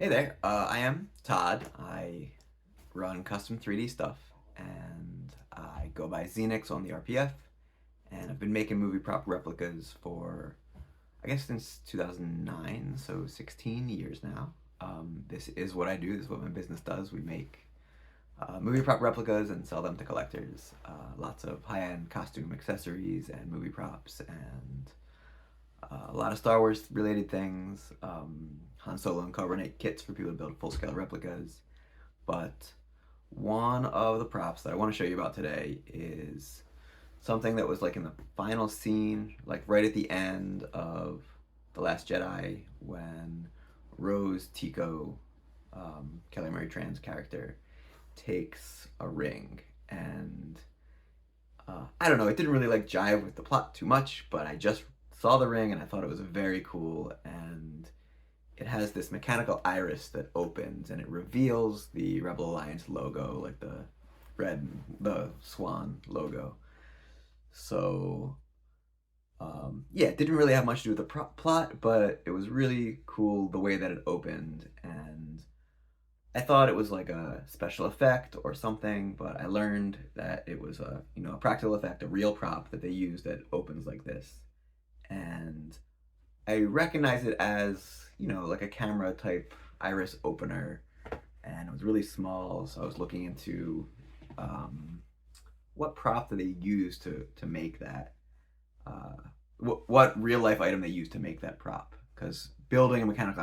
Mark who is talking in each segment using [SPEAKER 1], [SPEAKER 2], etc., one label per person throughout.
[SPEAKER 1] Hey there, I am Todd. I run custom 3D stuff and I go by Xenix on the RPF, and I've been making movie prop replicas for I guess since 2009, so 16 years now. This is what I do, this is what my business does. We make movie prop replicas and sell them to collectors. Lots of high-end costume accessories and movie props and a lot of Star Wars related things, Han Solo and Carbonate kits for people to build full scale replicas. But one of the props that I want to show you about today is something that was like in the final scene, like right at the end of The Last Jedi, when Rose Tico, Kelly Marie Tran's character, takes a ring. And I don't know, it didn't really like jive with the plot too much, but I just saw the ring and I thought it was very cool. And it has this mechanical iris that opens and it reveals the Rebel Alliance logo, like the swan logo. So, yeah, it didn't really have much to do with the plot, but it was really cool the way that it opened. And I thought it was like a special effect or something, but I learned that it was a practical effect, a real prop that they use that opens like this. And I recognize it as, like a camera type iris opener, and it was really small. So I was looking into what prop do they use to make that? What real life item they use to make that prop? Because building a mechanical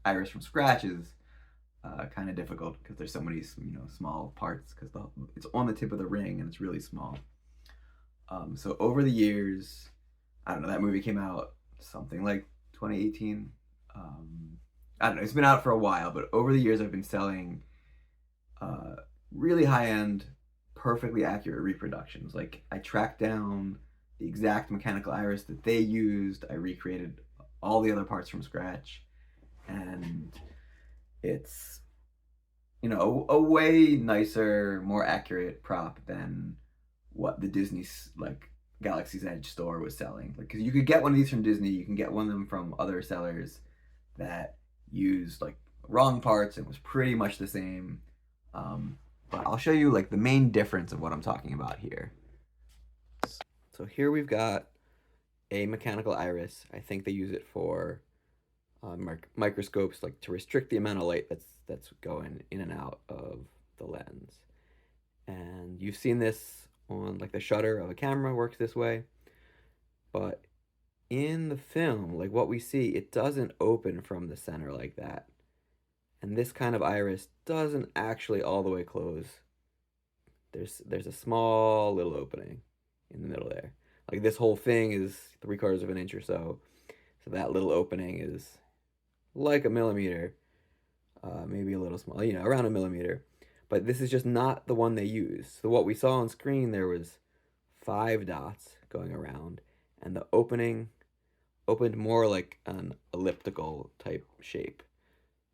[SPEAKER 1] iris from scratch is kind of difficult because there's so many small parts because it's on the tip of the ring and it's really small. So over the years, I don't know, that movie came out something like 2018. I don't know, it's been out for a while, but over the years I've been selling uh, really high end, perfectly accurate reproductions. Like I tracked down the exact mechanical iris that they used. I recreated all the other parts from scratch, and it's a way nicer, more accurate prop than what the Disney like Galaxy's Edge store was selling. Like, because you could get one of these from Disney, you can get one of them from other sellers that used like wrong parts and was pretty much the same. But I'll show you like the main difference of what I'm talking about here. So here we've got a mechanical iris. I think they use it for microscopes, like to restrict the amount of light that's going in and out of the lens. And you've seen this on like the shutter of a camera works this way, but in the film, like what we see, it doesn't open from the center like that. And this kind of iris doesn't actually all the way close. There's a small little opening in the middle there. Like this whole thing is 3/4 of an inch or so. So that little opening is like a millimeter, maybe a little small, around a millimeter. But this is just not the one they use. So what we saw on screen, there was 5 dots going around, and the opening opened more like an elliptical type shape.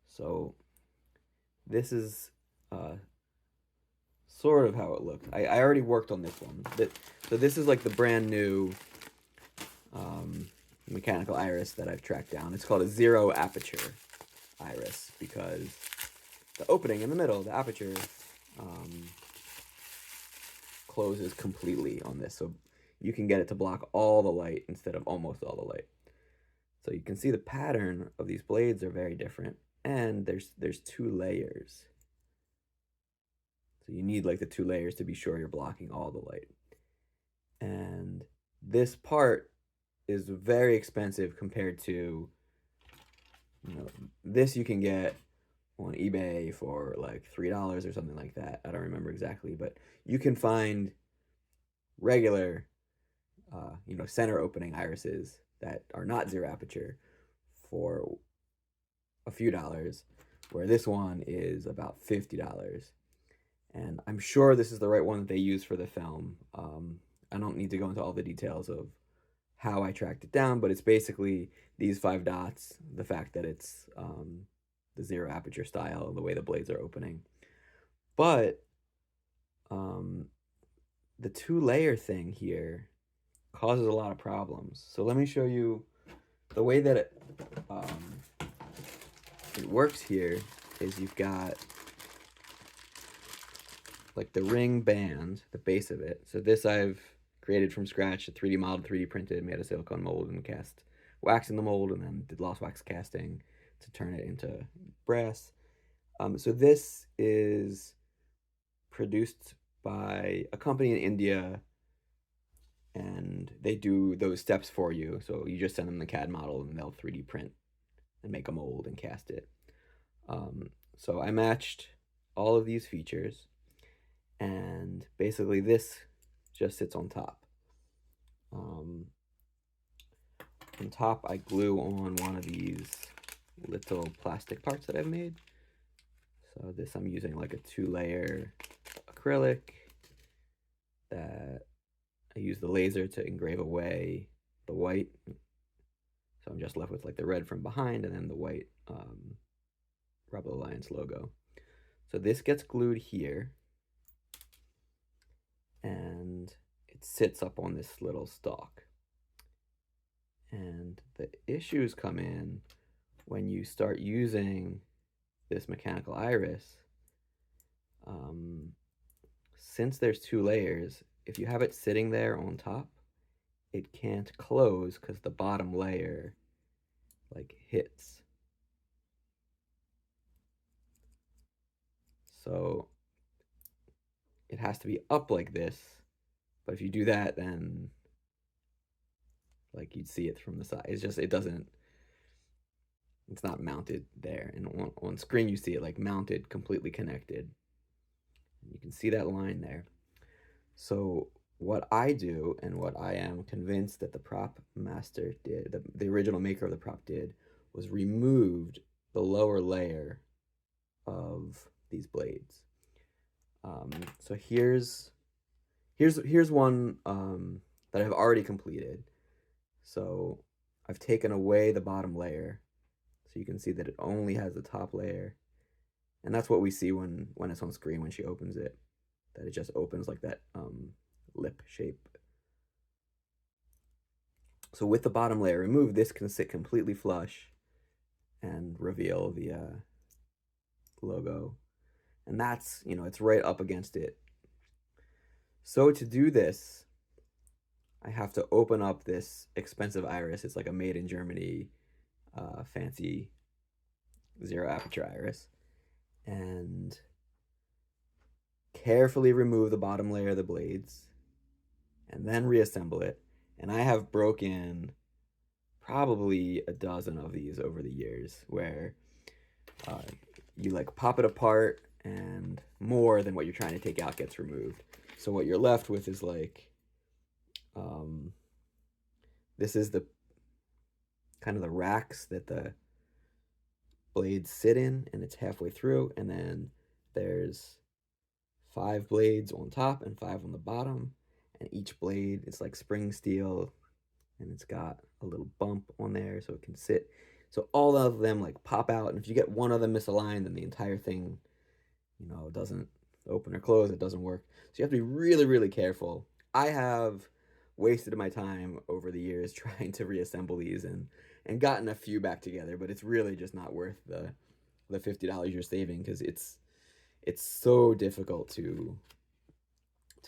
[SPEAKER 1] So this is sort of how it looked. I already worked on this one. So this is like the brand new mechanical iris that I've tracked down. It's called a zero aperture iris because the opening in the middle, the aperture, closes completely on this. So you can get it to block all the light instead of almost all the light. So you can see the pattern of these blades are very different, and there's 2 layers. So you need like the 2 layers to be sure you're blocking all the light. And this part is very expensive compared to, this you can get on eBay for like $3 or something like that. I don't remember exactly, but you can find regular, center opening irises that are not zero aperture for a few dollars, where this one is about $50. And I'm sure this is the right one that they use for the film. I don't need to go into all the details of how I tracked it down, but it's basically these 5 dots, the fact that it's the zero aperture style, the way the blades are opening. But the 2-layer thing here causes a lot of problems. So let me show you the way that it works here is you've got like the ring band, the base of it. So this I've created from scratch, a 3D modeled, 3D printed, made a silicone mold and cast wax in the mold, and then did lost wax casting to turn it into brass. So this is produced by a company in India, and they do those steps for you. So you just send them the CAD model, and they'll 3D print and make a mold and cast it. So I matched all of these features, and basically this just sits on top. On top, I glue on one of these little plastic parts that I've made. So this I'm using like a 2-layer acrylic that I use the laser to engrave away the white. So I'm just left with like the red from behind and then the white Rebel Alliance logo. So this gets glued here, and it sits up on this little stalk. And the issues come in when you start using this mechanical iris. Since there's 2 layers, if you have it sitting there on top, it can't close because the bottom layer like hits. So it has to be up like this, but if you do that, then like you'd see it from the side. It's just, it's not mounted there. And on screen you see it like mounted, completely connected. You can see that line there. So what I do, and what I am convinced that the prop master did, the original maker of the prop did, was removed the lower layer of these blades. So here's one that I've already completed. So I've taken away the bottom layer, so you can see that it only has the top layer, and that's what we see when it's on screen when she opens it, that it just opens like that lip shape. So with the bottom layer removed, this can sit completely flush and reveal the logo, and that's, it's right up against it. So to do this, I have to open up this expensive iris. It's like a made in Germany fancy 0 aperture iris, and carefully remove the bottom layer of the blades and then reassemble it. And I have broken probably a dozen of these over the years, where you like pop it apart and more than what you're trying to take out gets removed. So what you're left with is like, this is the kind of the racks that the blades sit in, and it's halfway through, and then there's 5 blades on top and 5 on the bottom, and each blade is like spring steel, and it's got a little bump on there so it can sit. So all of them like pop out, and if you get one of them misaligned, then the entire thing, doesn't open or close, it doesn't work. So you have to be really, really careful. I have wasted my time over the years trying to reassemble these and gotten a few back together, but it's really just not worth the $50 you're saving, because it's so difficult to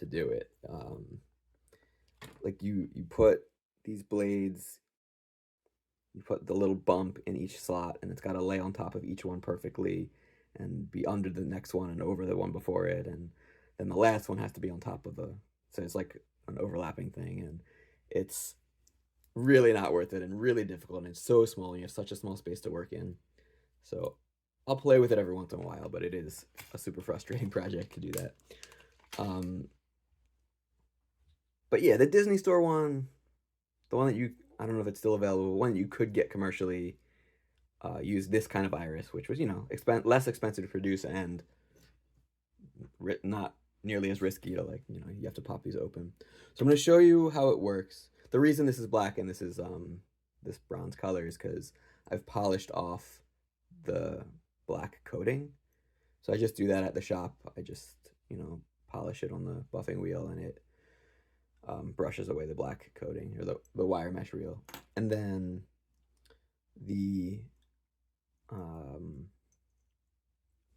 [SPEAKER 1] do it. Like you put these blades, you put the little bump in each slot, and it's got to lay on top of each one perfectly and be under the next one and over the one before it, and then the last one has to be on top of so it's like an overlapping thing, and it's really not worth it and really difficult, and it's so small, and you have such a small space to work in. So I'll play with it every once in a while, but it is a super frustrating project to do that. But yeah, the Disney Store one, the one that I don't know if it's still available, one you could get commercially, use this kind of iris, which was, less expensive to produce and not nearly as risky to, like, you have to pop these open. So I'm going to show you how it works. The reason this is black and this is this bronze color is because I've polished off the black coating. So I just do that at the shop. I just, polish it on the buffing wheel, and it brushes away the black coating, or the wire mesh reel. And then the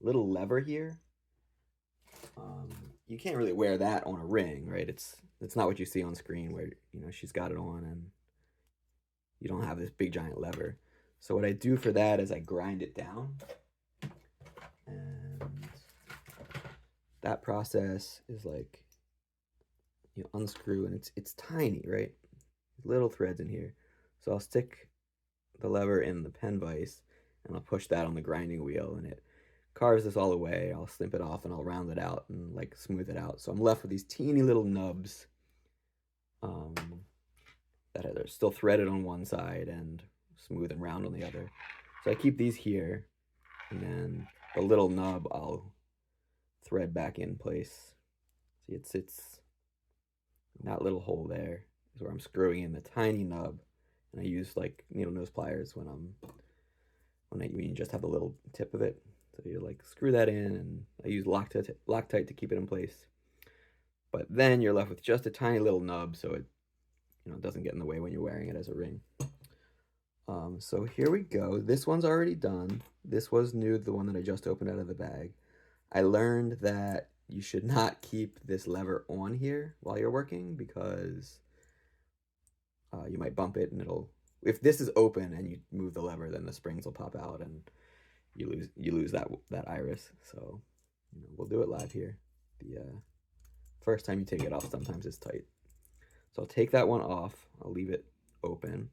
[SPEAKER 2] little lever here. You can't really wear that on a ring, right? It's not what you see on screen where, you know, she's got it on and you don't have this big giant lever. So what I do for that is I grind it down, and that process is like, you unscrew, and it's tiny, right? Little threads in here. So I'll stick the lever in the pen vise and I'll push that on the grinding wheel, and it carves this all away. I'll snip it off and I'll round it out and like smooth it out. So I'm left with these teeny little nubs that are still threaded on one side and smooth and round on the other. So I keep these here, and then the little nub I'll thread back in place. See, it sits in that little hole there is where I'm screwing in the tiny nub, and I use like needle nose pliers when you just have the little tip of it. So you like screw that in, and I use Loctite to keep it in place. But then you're left with just a tiny little nub, so it, you know, doesn't get in the way when you're wearing it as a ring. So here we go. This one's already done. This was new, the one that I just opened out of the bag. I learned that you should not keep this lever on here while you're working, because you might bump it and it'll, if this is open and you move the lever, then the springs will pop out and you lose that iris. So, you know, we'll do it live here. The first time you take it off, sometimes it's tight. So I'll take that one off. I'll leave it open.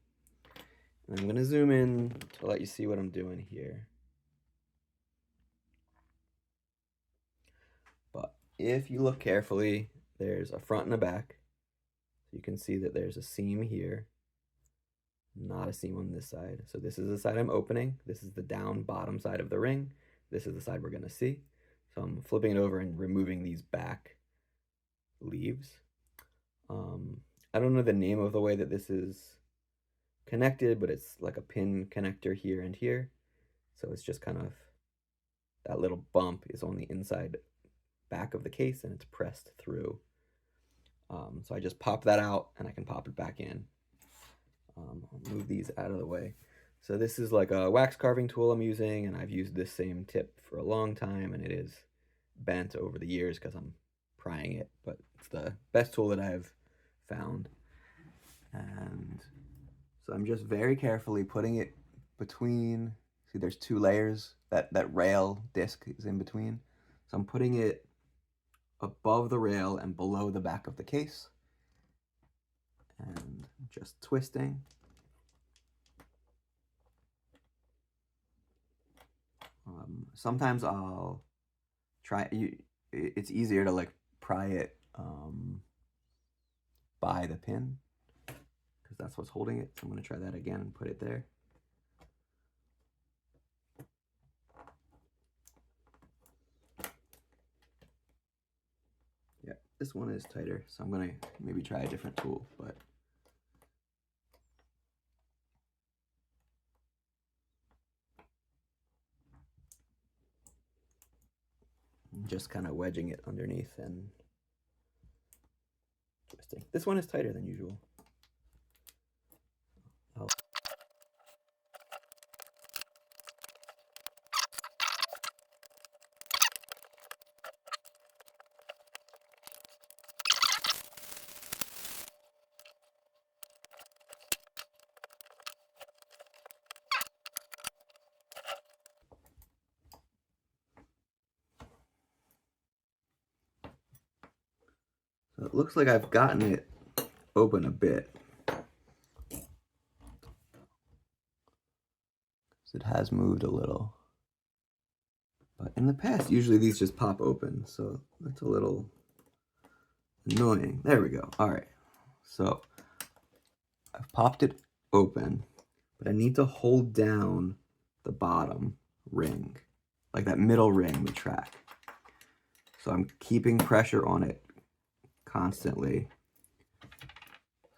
[SPEAKER 2] And I'm going to zoom in to let you see what I'm doing here. But if you look carefully, there's a front and a back. You can see that there's a seam here, not a seam on this side. So this is the side I'm opening. This is the down bottom side of the ring. This is the side we're going to see. So I'm flipping it over and removing these back leaves. I don't know the name of the way that this is connected, but it's like a pin connector here and here. So it's just kind of, that little bump is on the inside back of the case, and it's pressed through. So I just pop that out and I can pop it back in. I'll move these out of the way. So this is like a wax carving tool I'm using, and I've used this same tip for a long time, and it is bent over the years because I'm prying it, but it's the best tool that I've found. And so I'm just very carefully putting it between, see there's two layers, that rail disc is in between. So I'm putting it above the rail and below the back of the case, and just twisting. Sometimes I'll try, it's easier to like pry it by the pin, because that's what's holding it. So I'm going to try that again and put it there. Yeah, this one is tighter, so I'm going to maybe try a different tool, but I'm just kind of wedging it underneath and twisting. This one is tighter than usual. So it looks like I've gotten it open a bit. So it has moved a little. But in the past, usually these just pop open, so that's a little annoying. There we go. All right. So I've popped it open, but I need to hold down the bottom ring, like that middle ring, the track. So I'm keeping pressure on it constantly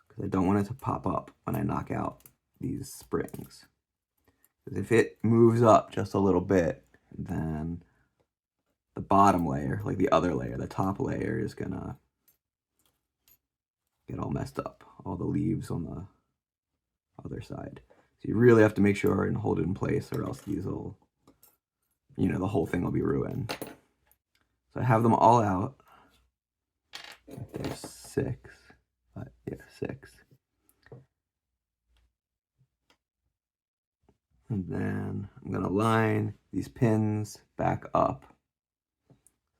[SPEAKER 2] because I don't want it to pop up when I knock out these springs. Because if it moves up just a little bit, then the bottom layer, like the other layer, the top layer, is gonna get all messed up. All the leaves on the other side. So So you really have to make sure and hold it in place, or else these will, the whole thing will be ruined. So I have them all out. There's 6. Yeah, 6. And then I'm going to line these pins back up.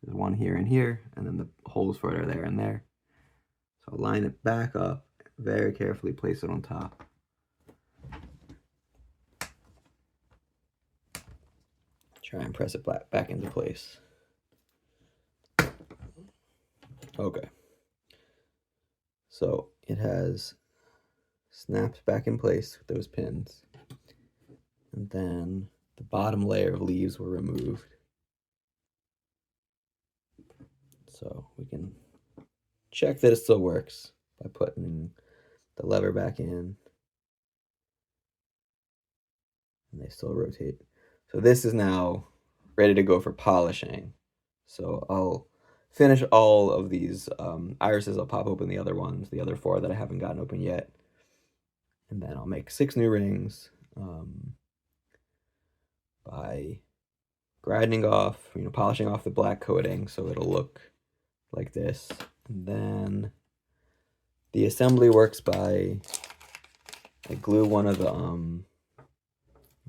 [SPEAKER 2] There's one here and here, and then the holes for it are there and there. So I'll line it back up, very carefully place it on top. Try and press it back into place. Okay. So it has snapped back in place with those pins. And then the bottom layer of leaves were removed. So we can check that it still works by putting the lever back in. And they still rotate. So this is now ready to go for polishing. So I'll finish all of these irises. I'll pop open the other ones, the other 4 that I haven't gotten open yet. And then I'll make 6 new rings by grinding off, polishing off the black coating so it'll look like this. And then the assembly works by, I glue one of the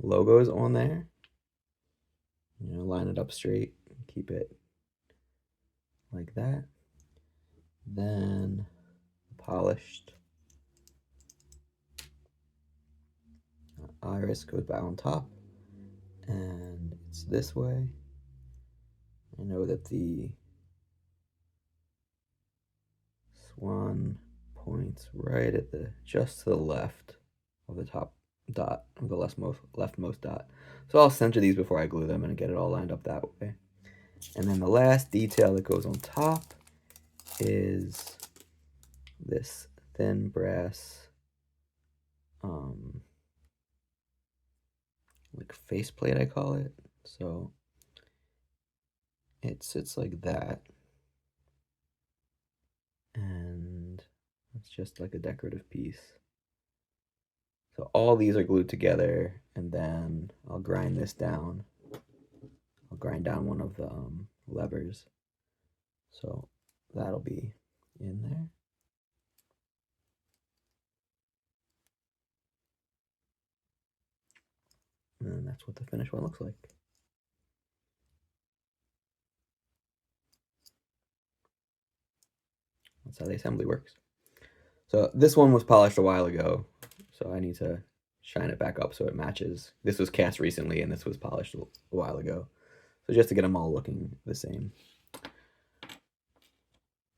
[SPEAKER 2] logos on there. Line it up straight, keep it like that. Then polished iris goes back on top, and it's this way. I know that the swan points right at just to the left of the top dot, of the leftmost dot. So I'll center these before I glue them and get it all lined up that way. And then the last detail that goes on top is this thin brass like faceplate, I call it. So it sits like that, and it's just like a decorative piece. So all these are glued together, and then I'll grind this down. I'll grind down one of the levers. So that'll be in there. And that's what the finished one looks like. That's how the assembly works. So this one was polished a while ago, so I need to shine it back up so it matches. This was cast recently, and this was polished a while ago. So just to get them all looking the same.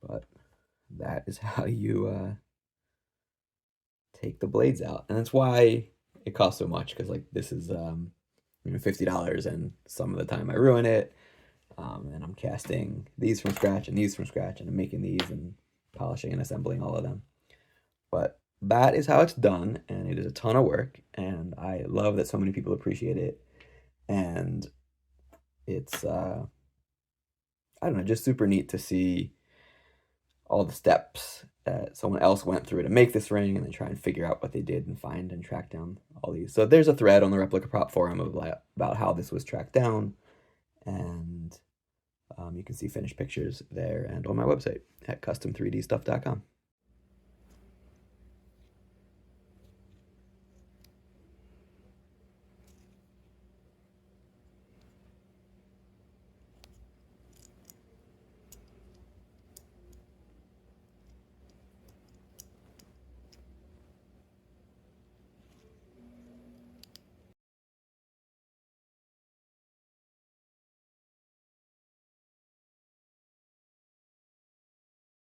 [SPEAKER 2] But that is how you take the blades out. And that's why it costs so much, because like this is $50, and some of the time I ruin it. And I'm casting these from scratch and these from scratch, and I'm making these and polishing and assembling all of them. But that is how it's done, and it is a ton of work, and I love that so many people appreciate it. And it's I don't know, just super neat to see all the steps that someone else went through to make this ring, and then try and figure out what they did and find and track down all these. So there's a thread on the Replica Prop Forum about how this was tracked down, and you can see finished pictures there and on my website at custom3dstuff.com.